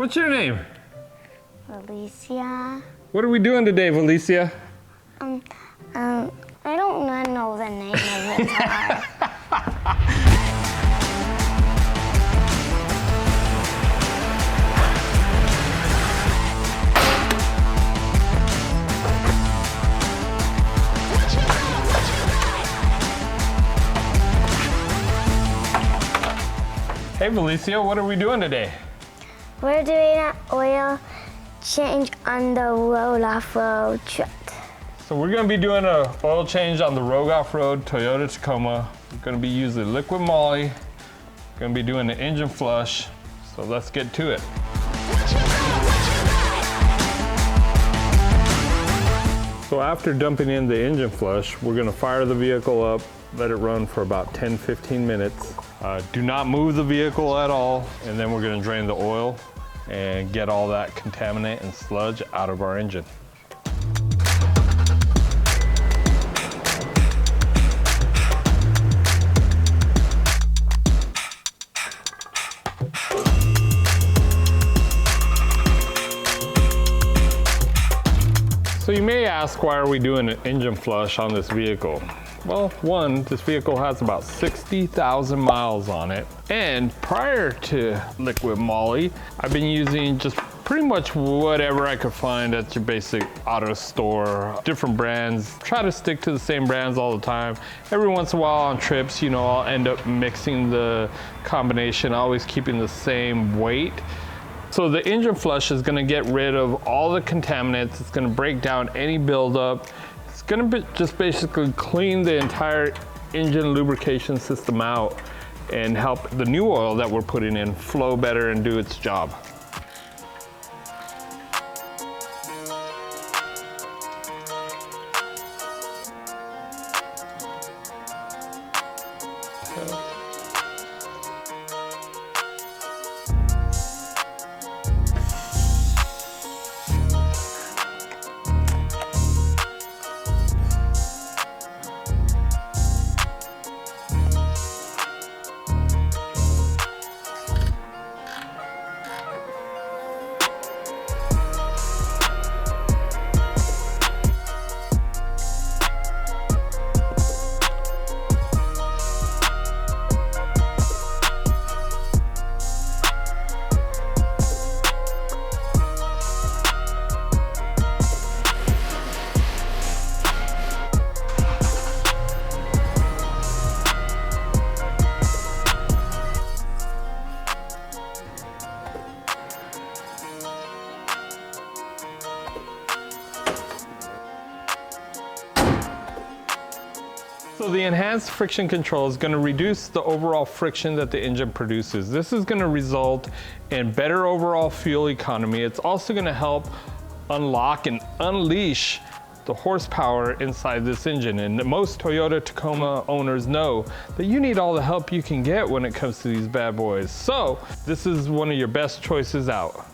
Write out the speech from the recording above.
What's your name? Alicia. What are we doing today, Valicia? I don't know the name of the car. Hey, Valicia, what are we doing today? We're doing an oil change on the Road Off-Road truck. So we're gonna be doing an oil change on the Rogue Off-Road Toyota Tacoma. We're gonna be using LiquiMoly. Gonna be doing the engine flush. So let's get to it. So after dumping in the engine flush, we're gonna fire the vehicle up, let it run for about 10-15 minutes. Do not move the vehicle at all, and then we're gonna drain the oil and get all that contaminant and sludge out of our engine. So you may ask, why are we doing an engine flush on this vehicle? Well, one, this vehicle has about 60,000 miles on it. And prior to LiquiMoly, I've been using just pretty much whatever I could find at your basic auto store, different brands. Try to stick to the same brands all the time. Every once in a while on trips, you know, I'll end up mixing the combination, always keeping the same weight. So the engine flush is gonna get rid of all the contaminants. It's gonna break down any buildup. It's gonna just basically clean the entire engine lubrication system out and help the new oil that we're putting in flow better and do its job. So the enhanced friction control is going to reduce the overall friction that the engine produces. This is going to result in better overall fuel economy. It's also going to help unlock and unleash the horsepower inside this engine. And most Toyota Tacoma owners know that you need all the help you can get when it comes to these bad boys. So this is one of your best choices out.